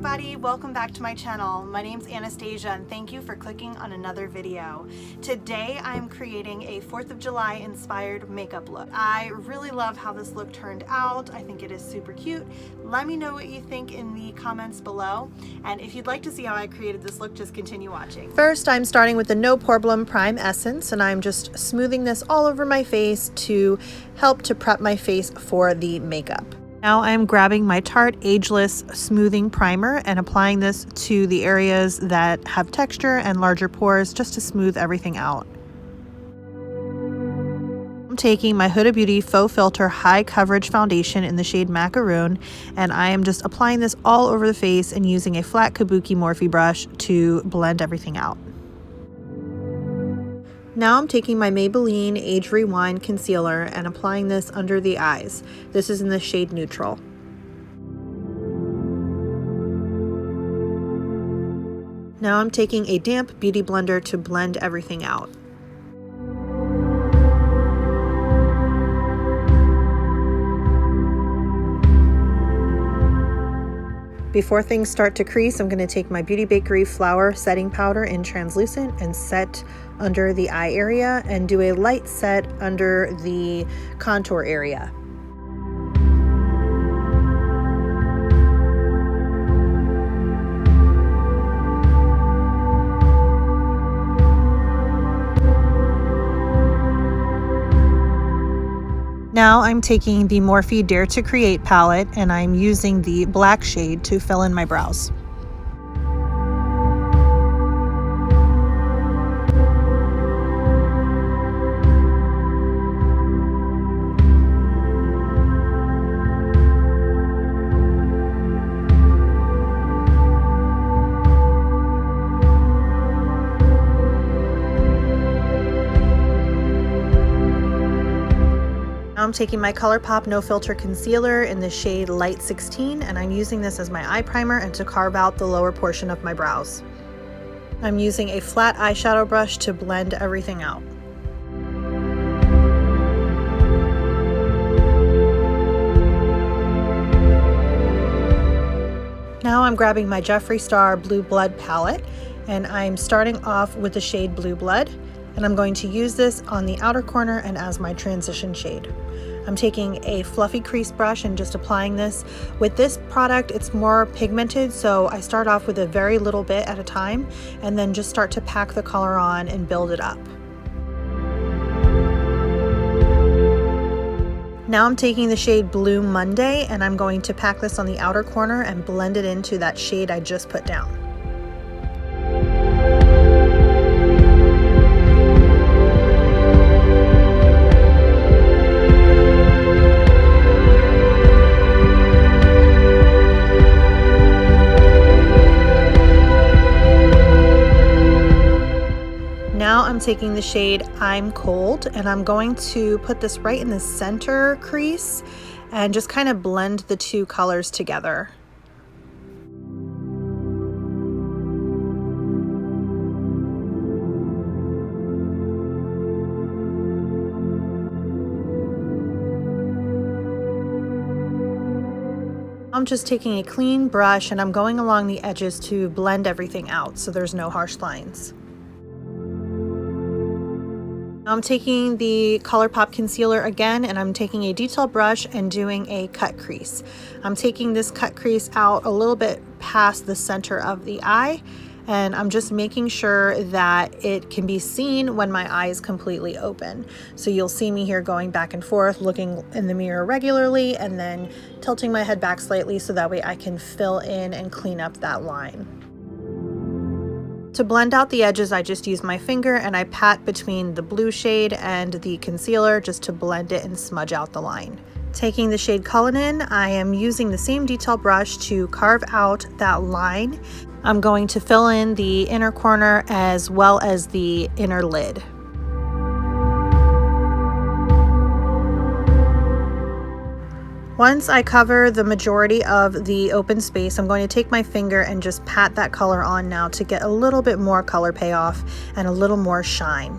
everybody, welcome back to my channel. My name's Anastasia and thank you for clicking on another video. Today I'm creating a 4th of July inspired makeup look. I really love how this look turned out. I think it is super cute. Let me know what you think in the comments below, and if you'd like to see how I created this look, just continue watching. First, I'm starting with the No Problem Prime Essence, and I'm just smoothing this all over my face to help to prep my face for the makeup. Now I'm grabbing my Tarte Ageless Smoothing Primer and applying this to the areas that have texture and larger pores just to smooth everything out. I'm taking my Huda Beauty Faux Filter High Coverage Foundation in the shade Macaroon, and I am just applying this all over the face and using a flat Kabuki Morphe brush to blend everything out. Now I'm taking my Maybelline Age Rewind Concealer and applying this under the eyes. This is in the shade Neutral. Now I'm taking a damp beauty blender to blend everything out. Before things start to crease, I'm going to take my Beauty Bakery Flour Setting Powder in Translucent and set under the eye area and do a light set under the contour area. Now I'm taking the Morphe Dare to Create palette and I'm using the black shade to fill in my brows. I'm taking my ColourPop No Filter Concealer in the shade Light 16, and I'm using this as my eye primer and to carve out the lower portion of my brows. I'm using a flat eyeshadow brush to blend everything out. Now I'm grabbing my Jeffree Star Blue Blood palette, and I'm starting off with the shade Blue Blood, and I'm going to use this on the outer corner and as my transition shade. I'm taking a fluffy crease brush and just applying this. With this product, it's more pigmented, so I start off with a very little bit at a time and then just start to pack the color on and build it up. Now I'm taking the shade Blue Monday and I'm going to pack this on the outer corner and blend it into that shade I just put down. Now I'm taking the shade I'm Cold and I'm going to put this right in the center crease and just kind of blend the two colors together. I'm just taking a clean brush and I'm going along the edges to blend everything out so there's no harsh lines. I'm taking the ColourPop concealer again and I'm taking a detail brush and doing a cut crease. I'm taking this cut crease out a little bit past the center of the eye, and I'm just making sure that it can be seen when my eye is completely open. So you'll see me here going back and forth, looking in the mirror regularly and then tilting my head back slightly so that way I can fill in and clean up that line. To blend out the edges, I just use my finger and I pat between the blue shade and the concealer just to blend it and smudge out the line. Taking the shade Cullinan, I am using the same detail brush to carve out that line. I'm going to fill in the inner corner as well as the inner lid. Once I cover the majority of the open space, I'm going to take my finger and just pat that color on now to get a little bit more color payoff and a little more shine.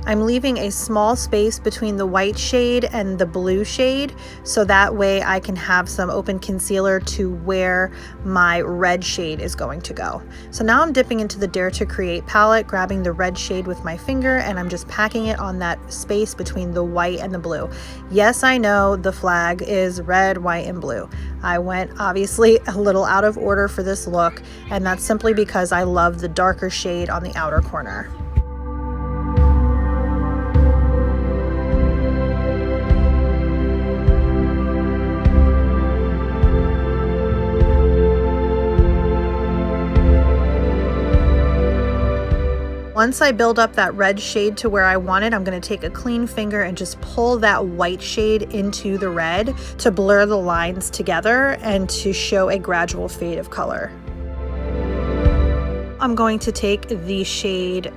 I'm leaving a small space between the white shade and the blue shade, so that way I can have some open concealer to where my red shade is going to go. So now I'm dipping into the Dare to Create palette, grabbing the red shade with my finger, and I'm just packing it on that space between the white and the blue. Yes, I know the flag is red, white, and blue. I went obviously a little out of order for this look, and that's simply because I love the darker shade on the outer corner. Once I build up that red shade to where I want it, I'm going to take a clean finger and just pull that white shade into the red to blur the lines together and to show a gradual fade of color. I'm going to take the shade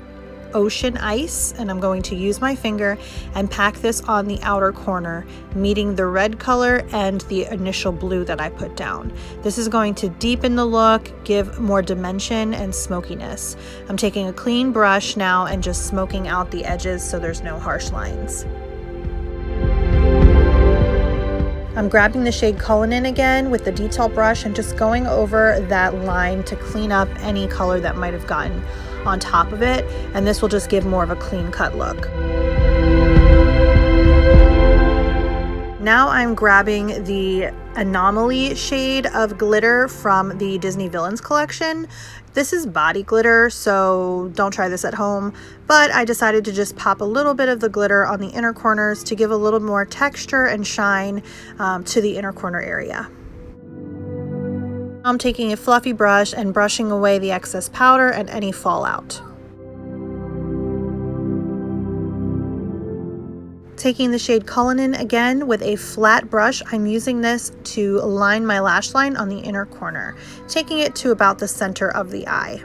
Ocean Ice, and I'm going to use my finger and pack this on the outer corner, meeting the red color and the initial blue that I put down. This is going to deepen the look, give more dimension and smokiness. I'm taking a clean brush now and just smoking out the edges so there's no harsh lines. I'm grabbing the shade Cullinan again with the detail brush and just going over that line to clean up any color that might have gotten on top of it, and this will just give more of a clean cut look. Now I'm grabbing the Anomaly shade of glitter from the Disney Villains collection. This is body glitter, so don't try this at home, but I decided to just pop a little bit of the glitter on the inner corners to give a little more texture and shine to the inner corner area. I'm taking a fluffy brush and brushing away the excess powder and any fallout. Taking the shade Cullinan again with a flat brush, I'm using this to line my lash line on the inner corner, taking it to about the center of the eye.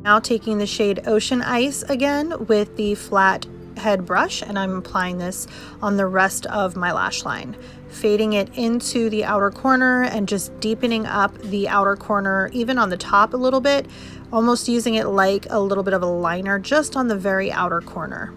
Now taking the shade Ocean Ice again with the flat head brush, and I'm applying this on the rest of my lash line, fading it into the outer corner and just deepening up the outer corner, even on the top a little bit, almost using it like a little bit of a liner just on the very outer corner.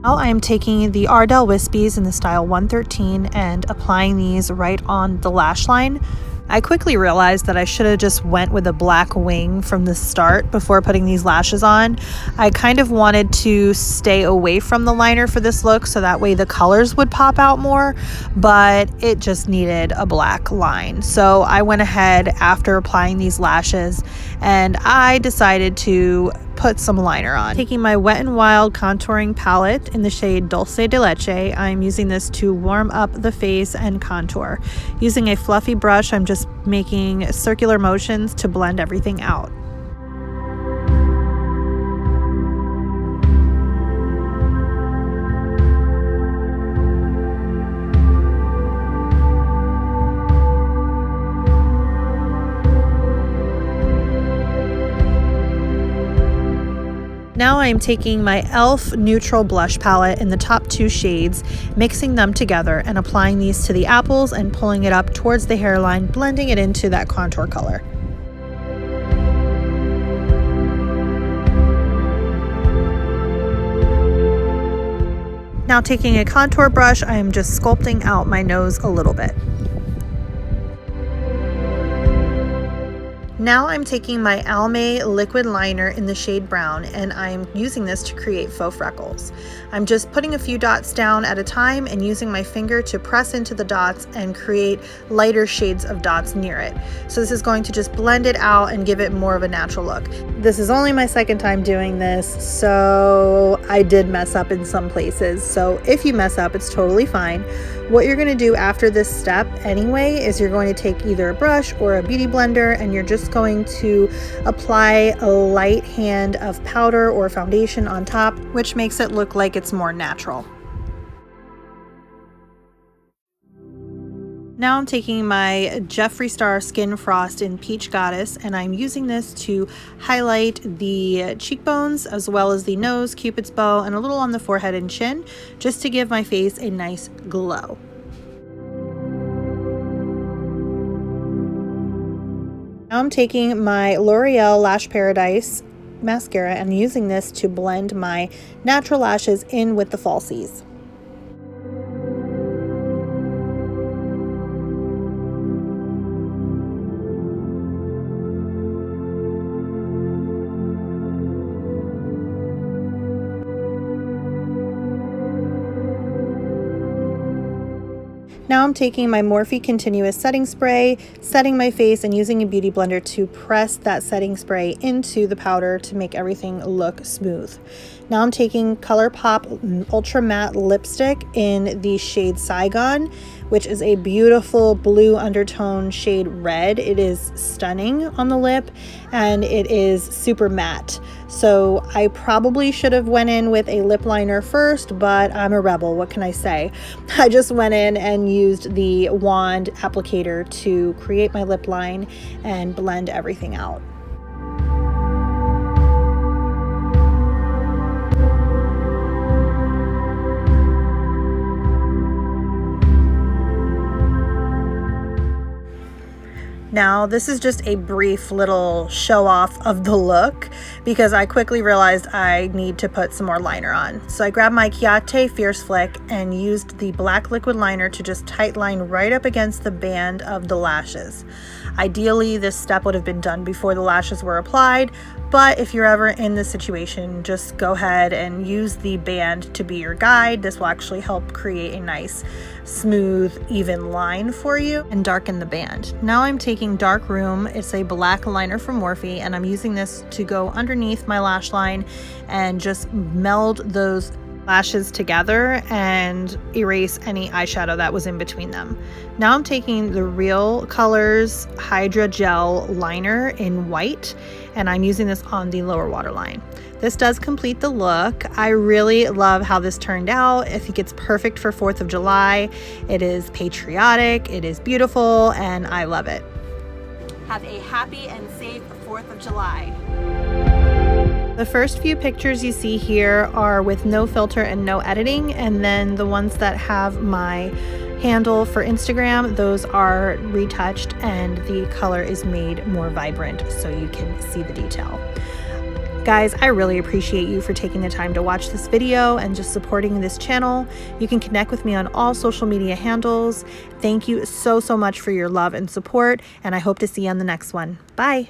Now I am taking the Ardell Wispies in the style 113 and applying these right on the lash line. I quickly realized that I should have just went with a black wing from the start before putting these lashes on. I kind of wanted to stay away from the liner for this look so that way the colors would pop out more, but it just needed a black line. So I went ahead after applying these lashes and I decided to put some liner on. Taking my Wet n Wild contouring palette in the shade Dulce de Leche, I'm using this to warm up the face and contour. Using a fluffy brush, I'm just making circular motions to blend everything out. Now I'm taking my e.l.f. neutral blush palette in the top two shades, mixing them together and applying these to the apples and pulling it up towards the hairline, blending it into that contour color. Now taking a contour brush, I am just sculpting out my nose a little bit. Now I'm taking my Almay liquid liner in the shade brown and I'm using this to create faux freckles. I'm just putting a few dots down at a time and using my finger to press into the dots and create lighter shades of dots near it. So this is going to just blend it out and give it more of a natural look. This is only my second time doing this, so I did mess up in some places. So if you mess up, it's totally fine. What you're going to do after this step anyway is you're going to take either a brush or a beauty blender and you're just going to apply a light hand of powder or foundation on top, which makes it look like it's more natural. Now I'm taking my Jeffree Star Skin Frost in Peach Goddess and I'm using this to highlight the cheekbones as well as the nose, cupid's bow, and a little on the forehead and chin just to give my face a nice glow. Now I'm taking my L'Oreal Lash Paradise mascara and using this to blend my natural lashes in with the falsies. Now I'm taking my Morphe Continuous Setting Spray, setting my face and using a beauty blender to press that setting spray into the powder to make everything look smooth. Now I'm taking ColourPop Ultra Matte Lipstick in the shade Saigon, which is a beautiful blue undertone shade red. It is stunning on the lip and it is super matte. So I probably should have went in with a lip liner first, but I'm a rebel, what can I say? I just went in and used the wand applicator to create my lip line and blend everything out. Now, this is just a brief little show off of the look because I quickly realized I need to put some more liner on. So I grabbed my Chiate Fierce Flick and used the black liquid liner to just tight line right up against the band of the lashes. Ideally, this step would have been done before the lashes were applied, but if you're ever in this situation, just go ahead and use the band to be your guide. This will actually help create a nice, smooth, even line for you and darken the band. Now I'm taking Dark Room. It's a black liner from Morphe, and I'm using this to go underneath my lash line and just meld those lashes together and erase any eyeshadow that was in between them. Now I'm taking the Real Colors Hydra Gel Liner in white, and I'm using this on the lower waterline. This does complete the look. I really love how this turned out. I think it's perfect for 4th of July. It is patriotic, it is beautiful, and I love it. Have a happy and safe 4th of July. The first few pictures you see here are with no filter and no editing, and then the ones that have my handle for Instagram, those are retouched and the color is made more vibrant so you can see the detail. Guys, I really appreciate you for taking the time to watch this video and just supporting this channel. You can connect with me on all social media handles. Thank you so much for your love and support, and I hope to see you on the next one. Bye.